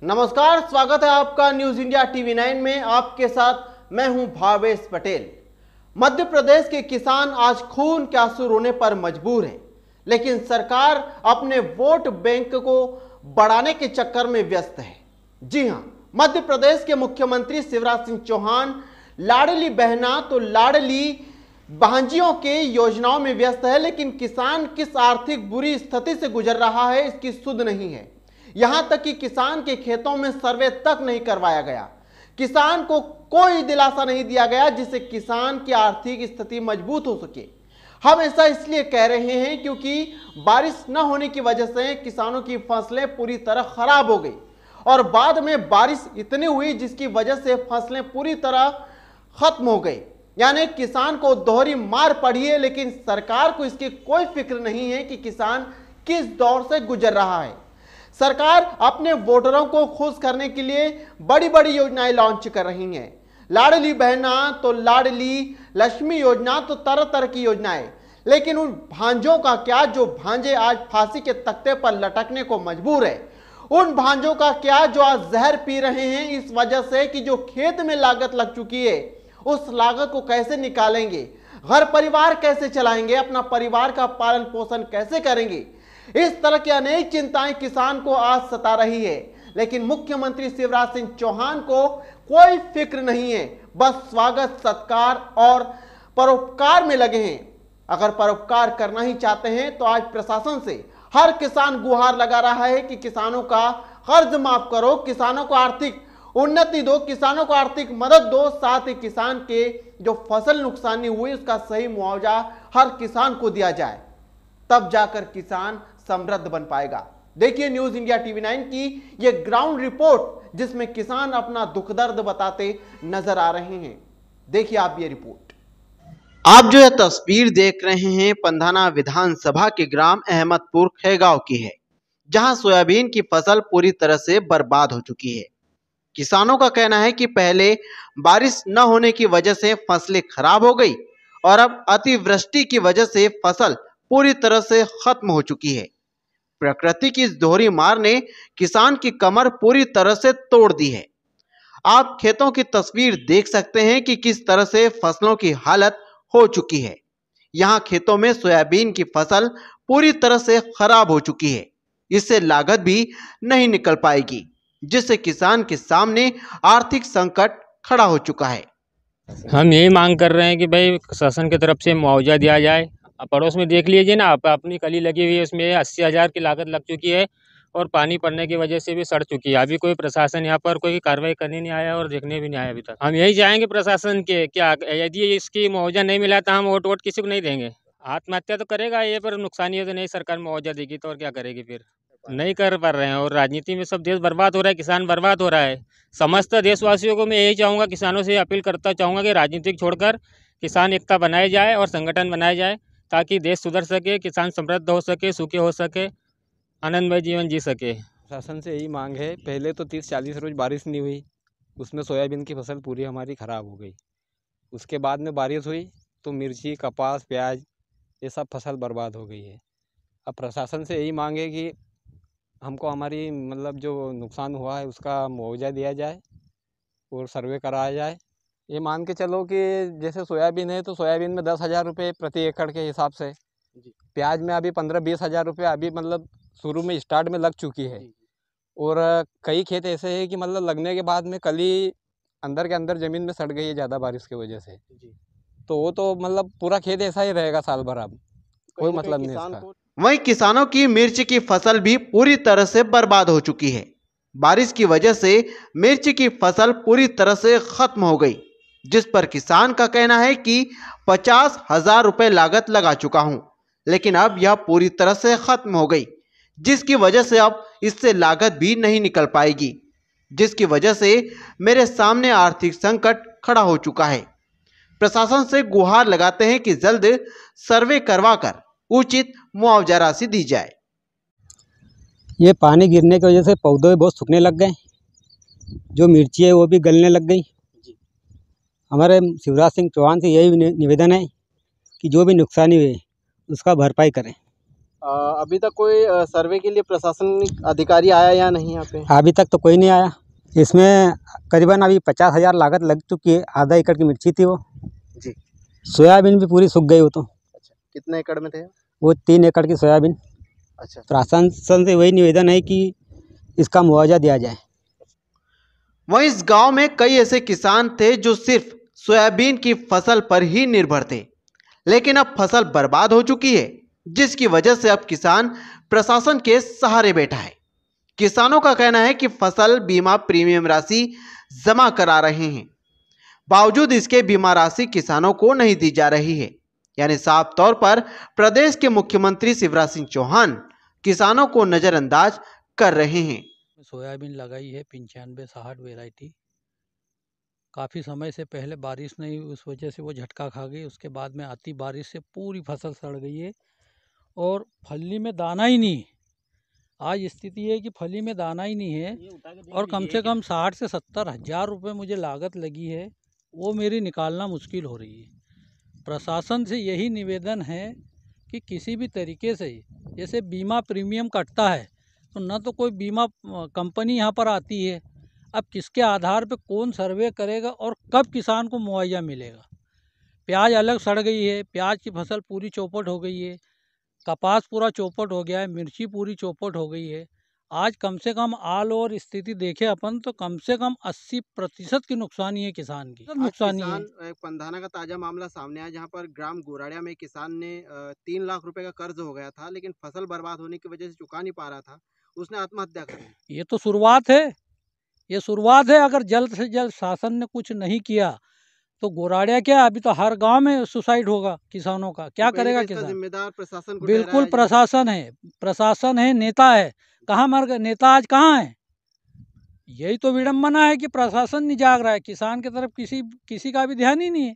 नमस्कार, स्वागत है आपका न्यूज इंडिया टीवी 9 में। आपके साथ मैं हूं भावेश पटेल। मध्य प्रदेश के किसान आज खून के आंसू रोने पर मजबूर हैं, लेकिन सरकार अपने वोट बैंक को बढ़ाने के चक्कर में व्यस्त है। जी हां, मध्य प्रदेश के मुख्यमंत्री शिवराज सिंह चौहान लाडली बहना तो लाडली भांजियों के योजनाओं में व्यस्त है, लेकिन किसान किस आर्थिक बुरी स्थिति से गुजर रहा है इसकी सुध नहीं है। यहां तक कि किसान के खेतों में सर्वे तक नहीं करवाया गया। किसान को कोई दिलासा नहीं दिया गया जिससे किसान की आर्थिक स्थिति मजबूत हो सके। हम ऐसा इसलिए कह रहे हैं क्योंकि बारिश न होने की वजह से किसानों की फसलें पूरी तरह खराब हो गई और बाद में बारिश इतनी हुई जिसकी वजह से फसलें पूरी तरह खत्म हो गई। यानी किसान को दोहरी मार पड़ी है, लेकिन सरकार को इसकी कोई फिक्र नहीं है कि किसान किस दौर से गुजर रहा है। सरकार अपने वोटरों को खुश करने के लिए बड़ी बड़ी योजनाएं लॉन्च कर रही हैं। लाडली बहना तो लाडली लक्ष्मी योजना तो तरह तरह की योजनाएं, लेकिन उन भांजों का क्या जो भांजे आज फांसी के तख्ते पर लटकने को मजबूर है। उन भांजों का क्या जो आज जहर पी रहे हैं इस वजह से कि जो खेत में लागत लग चुकी है उस लागत को कैसे निकालेंगे, घर परिवार कैसे चलाएंगे, अपना परिवार का पालन पोषण कैसे करेंगे। इस तरह की अनेक चिंताएं किसान को आज सता रही है, लेकिन मुख्यमंत्री शिवराज सिंह चौहान को कोई फिक्र नहीं है। बस स्वागत सत्कार और परोपकार में लगे हैं। अगर परोपकार करना ही चाहते हैं तो आज प्रशासन से हर किसान गुहार लगा रहा है कि किसानों का कर्ज माफ करो, किसानों को आर्थिक उन्नति दो, किसानों को आर्थिक मदद दो, साथ ही किसान के जो फसल नुकसानी हुई उसका सही मुआवजा हर किसान को दिया जाए, तब जाकर किसान समृद्ध बन पाएगा। देखिए न्यूज इंडिया टीवी 9 की ये ग्राउंड रिपोर्ट जिसमें किसान अपना दुख दर्द बताते नजर आ रहे हैं। देखिए आप ये रिपोर्ट। आप जो ये तस्वीर देख रहे हैं पंधाना विधानसभा के ग्राम अहमदपुर खेगांव की है, जहां सोयाबीन की फसल पूरी तरह से बर्बाद हो चुकी है। किसानों का कहना है कि पहले बारिश न होने की वजह से फसलें खराब हो गई और अब अतिवृष्टि की वजह से फसल पूरी तरह से खत्म हो चुकी है। प्रकृति की इस दोहरी मार ने किसान की कमर पूरी तरह से तोड़ दी है। आप खेतों की तस्वीर देख सकते हैं कि किस तरह से फसलों की हालत हो चुकी है। यहाँ खेतों में सोयाबीन की फसल पूरी तरह से खराब हो चुकी है। इससे लागत भी नहीं निकल पाएगी, जिससे किसान के सामने आर्थिक संकट खड़ा हो चुका है। हम यही मांग कर रहे हैं कि भाई शासन की तरफ से मुआवजा दिया जाए। अब पड़ोस में देख लीजिए ना, आप अपनी कली लगी हुई है, उसमें 80,000 की लागत लग चुकी है और पानी पड़ने की वजह से भी सड़ चुकी है। अभी कोई प्रशासन यहाँ पर कोई कार्रवाई करने नहीं आया और देखने भी नहीं आया अभी तक। हम यही चाहेंगे प्रशासन के, क्या यदि इसकी मुआवजा नहीं मिला तो हम वोट किसी को नहीं देंगे। आत्महत्या तो करेगा ये, पर नुकसान ही है तो नहीं सरकार मुआवजा देगी तो और क्या करेगी फिर। नहीं कर पा रहे हैं और राजनीति में सब देश बर्बाद हो रहा है, किसान बर्बाद हो रहा है। समस्त देशवासियों को मैं यही चाहूँगा, किसानों से अपील करता चाहूँगा कि राजनीतिक छोड़कर किसान एकता बनाई जाए और संगठन बनाया जाए, ताकि देश सुधर सके, किसान समृद्ध हो सके, सूखे हो सके, आनंदमय जीवन जी सके। शासन से यही मांग है, पहले तो 30-40 रोज बारिश नहीं हुई, उसमें सोयाबीन की फसल पूरी हमारी ख़राब हो गई। उसके बाद में बारिश हुई तो मिर्ची, कपास, प्याज ये सब फसल बर्बाद हो गई है। अब प्रशासन से यही मांग है कि हमको हमारी मतलब जो नुकसान हुआ है उसका मुआवजा दिया जाए और सर्वे कराया जाए। ये मान के चलो कि जैसे सोयाबीन है तो सोयाबीन में 10,000 रुपये प्रति एकड़ के हिसाब से, प्याज में अभी 15-20 हज़ार रुपये अभी मतलब शुरू में स्टार्ट में लग चुकी है। और कई खेत ऐसे हैं कि मतलब लगने के बाद में कली अंदर के अंदर ज़मीन में सड़ गई है ज़्यादा बारिश की वजह से। तो वो तो मतलब पूरा खेत ऐसा ही रहेगा साल भर, अब कोई मतलब नहीं इसका। वहीं किसानों की मिर्च की फसल भी पूरी तरह से बर्बाद हो चुकी है। बारिश की वजह से मिर्च की फसल पूरी तरह से खत्म हो गई, जिस पर किसान का कहना है कि 50,000 रुपये लागत लगा चुका हूं, लेकिन अब यह पूरी तरह से खत्म हो गई, जिसकी वजह से अब इससे लागत भी नहीं निकल पाएगी, जिसकी वजह से मेरे सामने आर्थिक संकट खड़ा हो चुका है। प्रशासन से गुहार लगाते हैं कि जल्द सर्वे करवाकर उचित मुआवजा राशि दी जाए। ये पानी गिरने की वजह से पौधे बहुत सूखने लग गए, जो मिर्ची है वो भी गलने लग गई। हमारे शिवराज सिंह चौहान से यही निवेदन है कि जो भी नुकसानी हुई उसका भरपाई करें। अभी तक कोई सर्वे के लिए प्रशासनिक अधिकारी आया या नहीं यहाँ पे? अभी तक तो कोई नहीं आया। इसमें करीबन अभी 50,000 लागत लग चुकी है। आधा एकड़ की मिर्ची थी वो जी। सोयाबीन भी पूरी सूख गई वो तो। अच्छा, कितने एकड़ में थे वो 3 एकड़ की सोयाबीन। अच्छा, प्रशासन से वही निवेदन है कि इसका मुआवजा दिया जाए। वहीं इस गांव में कई ऐसे किसान थे जो सिर्फ सोयाबीन की फसल पर ही निर्भर थे, लेकिन अब फसल बर्बाद हो चुकी है, जिसकी वजह से अब किसान प्रशासन के सहारे बैठा है। किसानों का कहना है कि फसल बीमा प्रीमियम राशि जमा करा रहे हैं, बावजूद इसके बीमा राशि किसानों को नहीं दी जा रही है। यानी साफ तौर पर प्रदेश के मुख्यमंत्री शिवराज सिंह चौहान किसानों को नजरअंदाज कर रहे हैं। सोयाबीन लगाई है 95-60 वैरायटी। काफ़ी समय से पहले बारिश नहीं हुई, उस वजह से वो झटका खा गई। उसके बाद में आती बारिश से पूरी फसल सड़ गई है और फली में दाना ही नहीं। आज स्थिति है कि फली में दाना ही नहीं है और कम से कम 60 से 70 हज़ार रुपये मुझे लागत लगी है, वो मेरी निकालना मुश्किल हो रही है। प्रशासन से यही निवेदन है कि किसी भी तरीके से, जैसे बीमा प्रीमियम कटता है तो न तो कोई बीमा कंपनी यहाँ पर आती है, अब किसके आधार पे कौन सर्वे करेगा और कब किसान को मुआवजा मिलेगा। प्याज अलग सड़ गई है, प्याज की फसल पूरी चौपट हो गई है, कपास पूरा चौपट हो गया है, मिर्ची पूरी चौपट हो गई है। आज कम से कम ऑल ओवर स्थिति देखें अपन तो कम से कम 80% की नुकसानी है किसान की। नुकसानी है। एक पंधाना का ताजा मामला सामने आया, जहां पर ग्राम गोराड़िया में किसान ने 3 लाख रुपए का कर्ज हो गया था, लेकिन फसल बर्बाद होने की वजह से चुका नहीं पा रहा था, उसने आत्महत्या कर ली। ये तो शुरुआत है, ये शुरुआत है। अगर जल्द से जल्द शासन ने कुछ नहीं किया तो गोराड़िया क्या, अभी तो हर गांव में सुसाइड होगा किसानों का। क्या करेगा किसान? जिम्मेदार प्रशासन को बिल्कुल प्रशासन है, प्रशासन है, नेता है। कहाँ मर गए नेता? आज कहाँ है? यही तो विडम्बना है कि प्रशासन नहीं जाग रहा है, किसान की तरफ किसी का भी ध्यान ही नहीं है।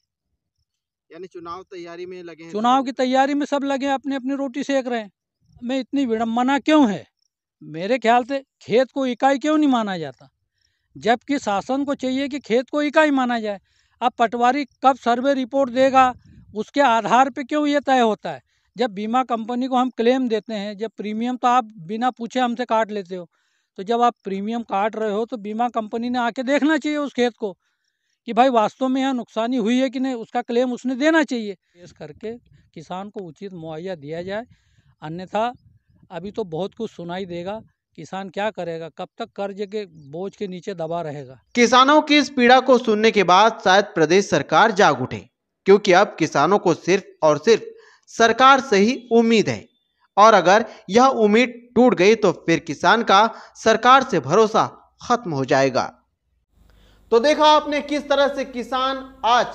यानी चुनाव तैयारी में लगे हैं, चुनाव की तैयारी में सब लगे, अपनी अपनी रोटी सेक रहे हैं। में इतनी विडम्बना क्यों है? मेरे ख्याल से खेत को इकाई क्यों नहीं माना जाता, जबकि शासन को चाहिए कि खेत को इकाई माना जाए। अब पटवारी कब सर्वे रिपोर्ट देगा, उसके आधार पे क्यों ये तय होता है? जब बीमा कंपनी को हम क्लेम देते हैं, जब प्रीमियम तो आप बिना पूछे हमसे काट लेते हो, तो जब आप प्रीमियम काट रहे हो तो बीमा कंपनी ने आके देखना चाहिए उस खेत को कि भाई वास्तव में यहाँ नुकसानी हुई है कि नहीं, उसका क्लेम उसने देना चाहिए। इस करके किसान को उचित मुआवजा दिया जाए, अन्यथा अभी तो बहुत कुछ सुनाई देगा। किसान क्या करेगा? कब तक कर्ज के बोझ के नीचे दबा रहेगा? किसानों की इस पीड़ा को सुनने के बाद शायद प्रदेश सरकार जाग उठे, क्योंकि अब किसानों को सिर्फ और सिर्फ सरकार से ही उम्मीद है, और अगर यह उम्मीद टूट गई तो फिर किसान का सरकार से भरोसा खत्म हो जाएगा। तो देखा आपने किस तरह से किसान आज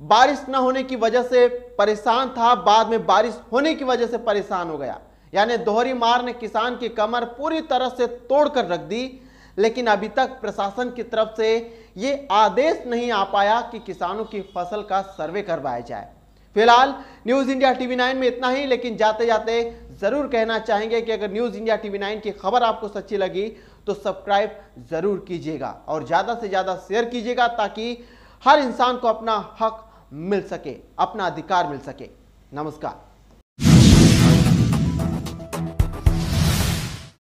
बारिश न होने की वजह से परेशान था, बाद में बारिश होने की वजह से परेशान हो गया। यानी दोहरी मार ने किसान की कमर पूरी तरह से तोड़कर रख दी, लेकिन अभी तक प्रशासन की तरफ से ये आदेश नहीं आ पाया कि किसानों की फसल का सर्वे करवाया जाए। फिलहाल न्यूज़ इंडिया टीवी 9 में इतना ही, लेकिन जाते जाते जरूर कहना चाहेंगे कि अगर न्यूज़ इंडिया टीवी 9 की खबर आपको सच्ची लगी तो सब्सक्राइब जरूर कीजिएगा और ज़्यादा से ज़्यादा शेयर कीजिएगा, ताकि हर इंसान को अपना हक मिल सके, अपना अधिकार मिल सके। नमस्कार।